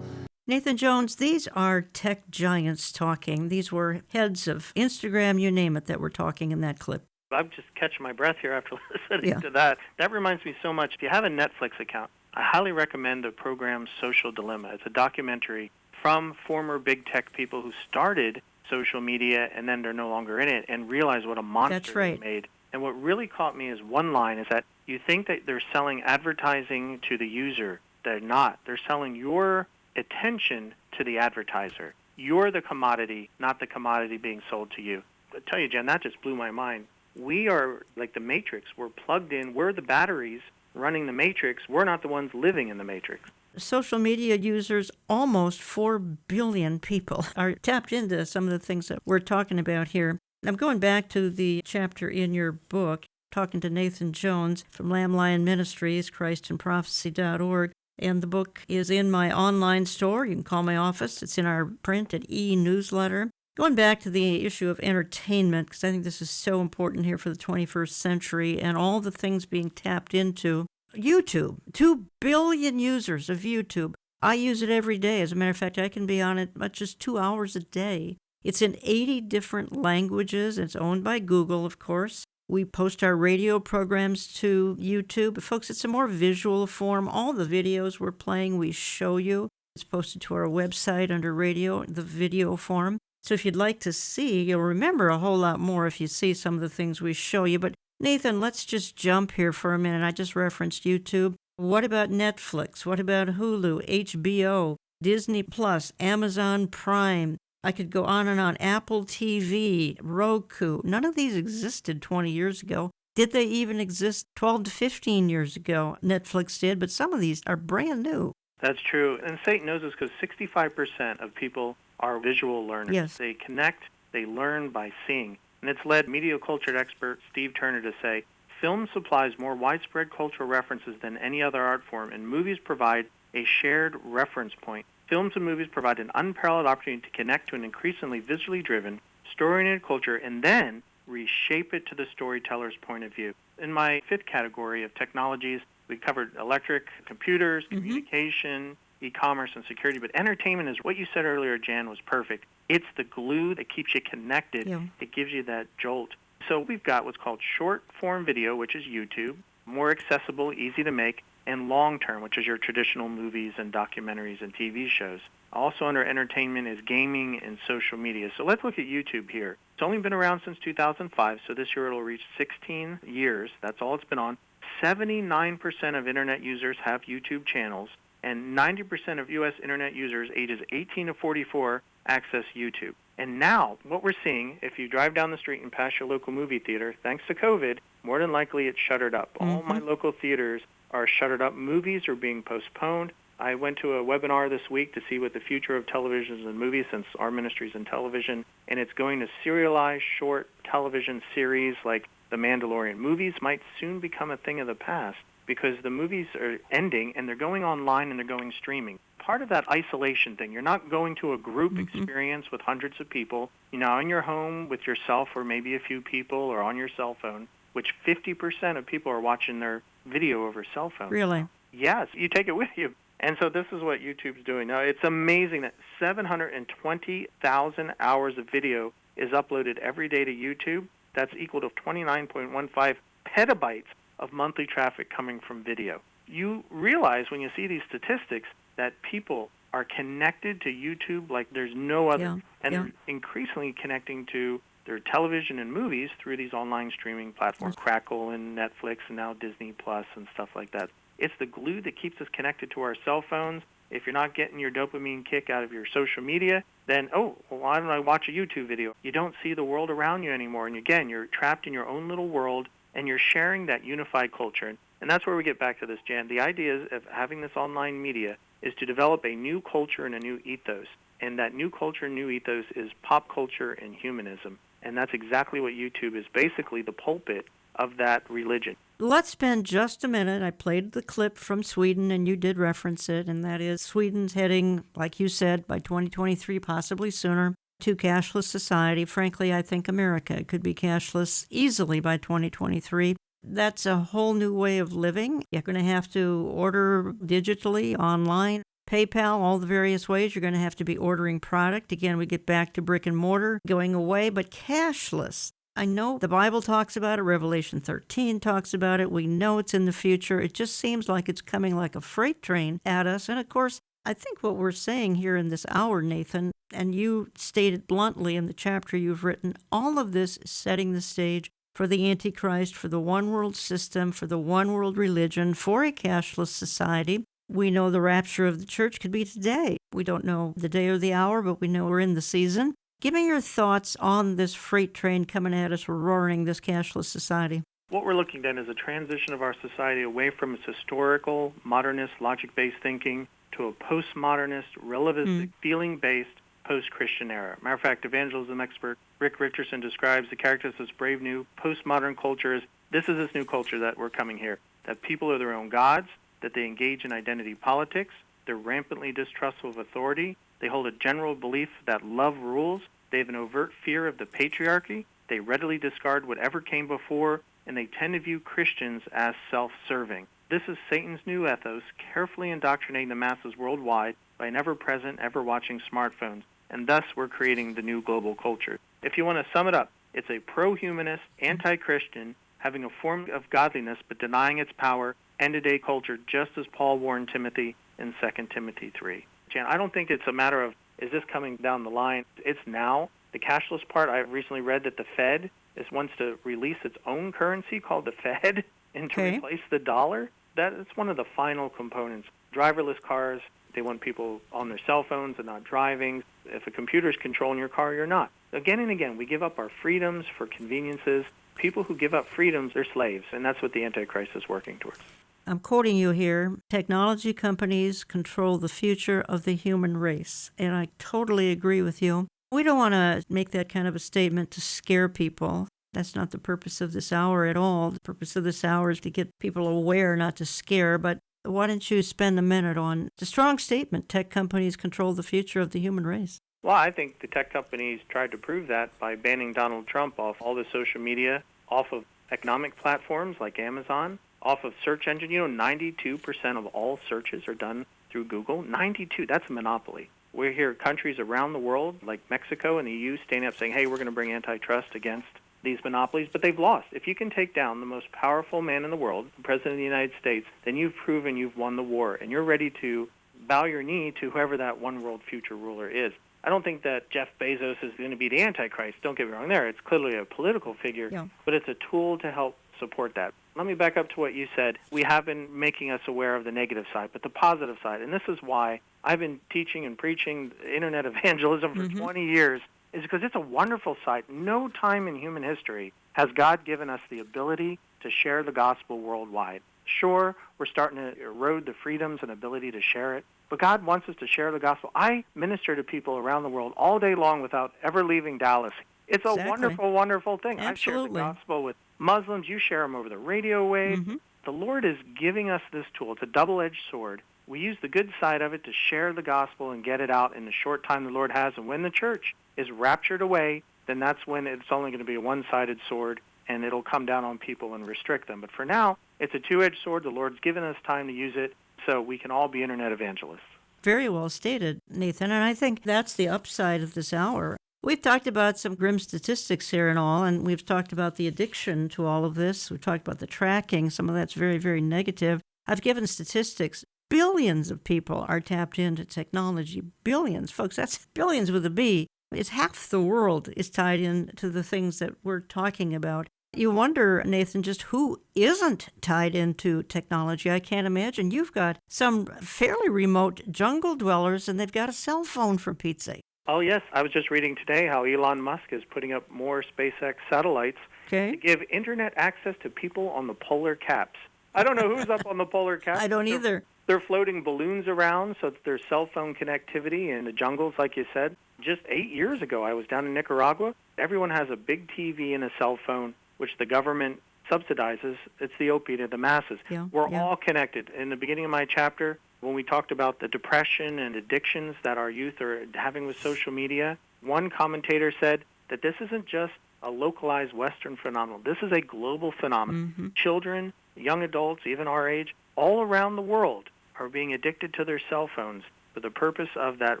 Nathan Jones, these are tech giants talking. These were heads of Instagram, you name it, that were talking in that clip. I'm just catching my breath here after listening to that. That reminds me so much. If you have a Netflix account, I highly recommend the program Social Dilemma. It's a documentary from former big tech people who started social media and then they're no longer in it and realize what a monster they made. And what really caught me is one line is that you think that they're selling advertising to the user. They're not. They're selling your attention to the advertiser. You're the commodity, not the commodity being sold to you. I tell you, Jen, that just blew my mind. We are like the Matrix. We're plugged in. We're the batteries running the Matrix. We're not the ones living in the Matrix. Social media users, almost 4 billion people, are tapped into some of the things that we're talking about here. I'm going back to the chapter in your book, talking to Nathan Jones from Lamb Lion Ministries, ChristandProphecy.org. And the book is in my online store. You can call my office. It's in our print and e-newsletter. Going back to the issue of entertainment, because I think this is so important here for the 21st century and all the things being tapped into. YouTube, 2 billion users of YouTube. I use it every day. As a matter of fact, I can be on it just 2 hours a day. It's in 80 different languages. It's owned by Google, of course. We post our radio programs to YouTube. But folks, it's a more visual form. All the videos we're playing, we show you. It's posted to our website under radio, the video form. So if you'd like to see, you'll remember a whole lot more if you see some of the things we show you. But Nathan, let's just jump here for a minute. I just referenced YouTube. What about Netflix? What about Hulu, HBO, Disney Plus, Amazon Prime? I could go on and on. Apple TV, Roku. None of these existed 20 years ago. Did they even exist 12 to 15 years ago? Netflix did, but some of these are brand new. That's true. And Satan knows this because 65% of people are visual learners. Yes. They connect, they learn by seeing. And it's led media culture expert Steve Turner to say, film supplies more widespread cultural references than any other art form, and movies provide a shared reference point. Films and movies provide an unparalleled opportunity to connect to an increasingly visually driven, story-oriented culture and then reshape it to the storyteller's point of view. In my fifth category of technologies, we covered electric, computers, communication, e-commerce, and security. But entertainment is what you said earlier, Jan, was perfect. It's the glue that keeps you connected. Yeah. It gives you that jolt. So we've got what's called short-form video, which is YouTube, more accessible, easy to make, and long-term, which is your traditional movies and documentaries and TV shows. Also under entertainment is gaming and social media. So let's look at YouTube here. It's only been around since 2005, so this year it'll reach 16 years. That's all it's been on. 79% of Internet users have YouTube channels, and 90% of U.S. Internet users ages 18 to 44 access YouTube. And now, what we're seeing, if you drive down the street and pass your local movie theater, thanks to COVID, more than likely it's shuttered up. All my local theaters are shuttered up. Movies are being postponed. I went to a webinar this week to see what the future of televisions and movies, since our ministry's in television, and it's going to serialized short television series like The Mandalorian. Movies might soon become a thing of the past because the movies are ending and they're going online and they're going streaming. Part of that isolation thing, you're not going to a group experience with hundreds of people. You're now in your home with yourself or maybe a few people or on your cell phone, which 50% of people are watching their video over cell phone. Really? Yes, you take it with you. And so this is what YouTube's doing. Now, it's amazing that 720,000 hours of video is uploaded every day to YouTube. That's equal to 29.15 petabytes of monthly traffic coming from video. You realize when you see these statistics that people are connected to YouTube like there's no other, and they're increasingly connecting to their television and movies through these online streaming platforms, Crackle and Netflix and now Disney Plus and stuff like that. It's the glue that keeps us connected to our cell phones. If you're not getting your dopamine kick out of your social media, then, why don't I watch a YouTube video? You don't see the world around you anymore. And again, you're trapped in your own little world, and you're sharing that unified culture. And that's where we get back to this, Jan. The idea of having this online media is to develop a new culture and a new ethos. And that new culture and new ethos is pop culture and humanism. And that's exactly what YouTube is, basically the pulpit of that religion. Let's spend just a minute. I played the clip from Sweden, and you did reference it, and that is Sweden's heading, like you said, by 2023, possibly sooner, to cashless society. Frankly, I think America could be cashless easily by 2023. That's a whole new way of living. You're going to have to order digitally, online, PayPal, all the various ways. You're going to have to be ordering product. Again, we get back to brick and mortar going away, but cashless. I know the Bible talks about it. Revelation 13 talks about it. We know it's in the future. It just seems like it's coming like a freight train at us. And of course, I think what we're saying here in this hour, Nathan, and you stated bluntly in the chapter you've written, all of this is setting the stage for the Antichrist, for the one world system, for the one world religion, for a cashless society. We know the rapture of the church could be today. We don't know the day or the hour, but we know we're in the season. Give me your thoughts on this freight train coming at us, roaring this cashless society. What we're looking at is a transition of our society away from its historical, modernist, logic-based thinking to a postmodernist, relativistic, feeling-based, post-Christian era. Matter of fact, evangelism expert Rick Richardson describes the characteristics of this brave new postmodern culture as this is this new culture that we're coming here, that people are their own gods, that they engage in identity politics, they're rampantly distrustful of authority, they hold a general belief that love rules, they have an overt fear of the patriarchy, they readily discard whatever came before, and they tend to view Christians as self-serving. This is Satan's new ethos, carefully indoctrinating the masses worldwide by an ever-present, ever-watching smartphones, and thus we're creating the new global culture. If you want to sum it up, it's a pro-humanist, anti-Christian, having a form of godliness but denying its power, end-of-day culture, just as Paul warned Timothy in 2 Timothy 3. Jan, I don't think it's a matter of, is this coming down the line? It's now. The cashless part, I recently read that the Fed wants to release its own currency called the Fed and to replace the dollar. That is one of the final components. Driverless cars, they want people on their cell phones and not driving. If a computer's controlling your car, you're not. Again and again, we give up our freedoms for conveniences. People who give up freedoms are slaves, and that's what the Antichrist is working towards. I'm quoting you here. Technology companies control the future of the human race. And I totally agree with you. We don't want to make that kind of a statement to scare people. That's not the purpose of this hour at all. The purpose of this hour is to get people aware, not to scare. But why don't you spend a minute on the strong statement, tech companies control the future of the human race? Well, I think the tech companies tried to prove that by banning Donald Trump off all the social media, off of economic platforms like Amazon, off of search engine. 92% of all searches are done through Google. 92, that's a monopoly. We hear countries around the world, like Mexico and the EU, standing up saying, hey, we're going to bring antitrust against these monopolies, but they've lost. If you can take down the most powerful man in the world, the President of the United States, then you've proven you've won the war, and you're ready to bow your knee to whoever that one world future ruler is. I don't think that Jeff Bezos is going to be the Antichrist. Don't get me wrong there. It's clearly a political figure, but it's a tool to help support that. Let me back up to what you said. We have been making us aware of the negative side, but the positive side, and this is why I've been teaching and preaching internet evangelism for 20 years, is because it's a wonderful side. No time in human history has God given us the ability to share the gospel worldwide. Sure, we're starting to erode the freedoms and ability to share it, but God wants us to share the gospel. I minister to people around the world all day long without ever leaving Dallas. It's a wonderful, wonderful thing. I've shared the gospel with Muslims. You share them over the radio wave. The Lord is giving us this tool. It's a double-edged sword. We use the good side of it to share the gospel and get it out in the short time the Lord has. And when the church is raptured away, then that's when it's only going to be a one-sided sword, and it'll come down on people and restrict them. But for now, it's a two-edged sword. The Lord's given us time to use it so we can all be internet evangelists. Very well stated, Nathan, and I think that's the upside of this hour. We've talked about some grim statistics here and all, and we've talked about the addiction to all of this. We've talked about the tracking. Some of that's very, very negative. I've given statistics. Billions of people are tapped into technology. Billions, folks. That's billions with a B. It's half the world is tied into the things that we're talking about. You wonder, Nathan, just who isn't tied into technology. I can't imagine. You've got some fairly remote jungle dwellers, and they've got a cell phone, for Pete's sake. Oh, yes. I was just reading today how Elon Musk is putting up more SpaceX satellites to give internet access to people on the polar caps. I don't know who's up on the polar caps. I don't either. They're floating balloons around so that there's cell phone connectivity in the jungles, like you said. Just 8 years ago, I was down in Nicaragua. Everyone has a big TV and a cell phone, which the government subsidizes. It's the opiate of the masses. We're all connected. In the beginning of my chapter, when we talked about the depression and addictions that our youth are having with social media, one commentator said that this isn't just a localized Western phenomenon. This is a global phenomenon. Children, young adults, even our age, all around the world are being addicted to their cell phones for the purpose of that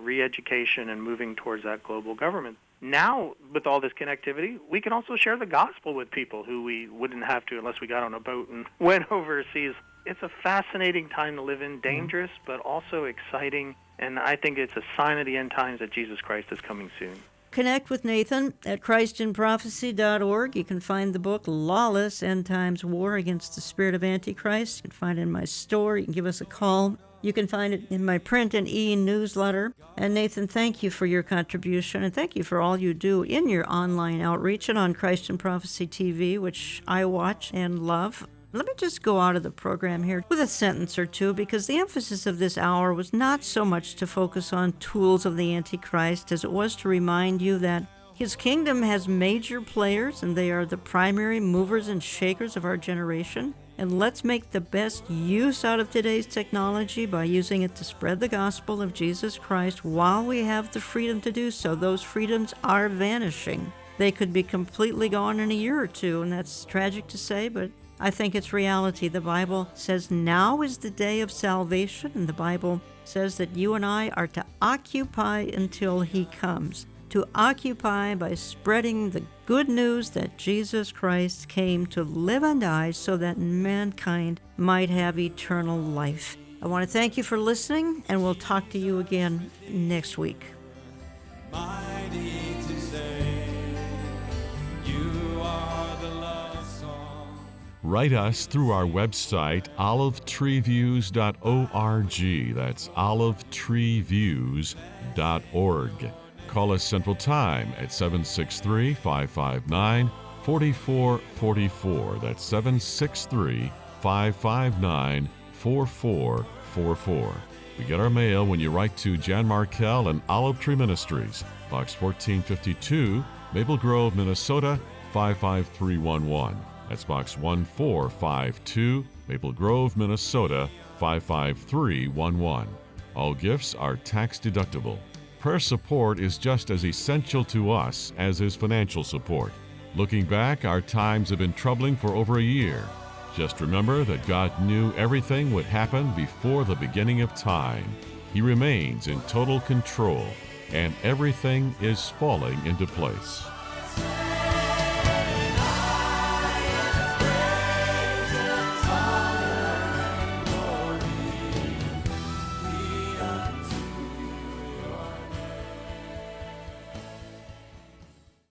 re-education and moving towards that global government. Now, with all this connectivity, we can also share the gospel with people who we wouldn't have to unless we got on a boat and went overseas. It's a fascinating time to live in, dangerous, but also exciting, and I think it's a sign of the end times that Jesus Christ is coming soon. Connect with Nathan at ChristinProphecy.org. You can find the book, Lawless End Times War Against the Spirit of Antichrist. You can find it in my store. You can give us a call. You can find it in my print and e-newsletter. And Nathan, thank you for your contribution, and thank you for all you do in your online outreach and on Christ in Prophecy TV, which I watch and love. Let me just go out of the program here with a sentence or two, because the emphasis of this hour was not so much to focus on tools of the Antichrist as it was to remind you that his kingdom has major players, and they are the primary movers and shakers of our generation. And let's make the best use out of today's technology by using it to spread the gospel of Jesus Christ while we have the freedom to do so. Those freedoms are vanishing. They could be completely gone in a year or two, and that's tragic to say, but I think it's reality. The Bible says now is the day of salvation, and the Bible says that you and I are to occupy until he comes. To occupy by spreading the good news that Jesus Christ came to live and die so that mankind might have eternal life. I want to thank you for listening, and we'll talk to you again next week. Write us through our website, olivetreeviews.org. That's olivetreeviews.org. Call us Central Time at 763-559-4444. That's 763-559-4444. We get our mail when you write to Jan Markell and Olive Tree Ministries, Box 1452, Maple Grove, Minnesota, 55311. That's Box 1452, Maple Grove, Minnesota, 55311. All gifts are tax deductible. Prayer support is just as essential to us as is financial support. Looking back, our times have been troubling for over a year. Just remember that God knew everything would happen before the beginning of time. He remains in total control, and everything is falling into place.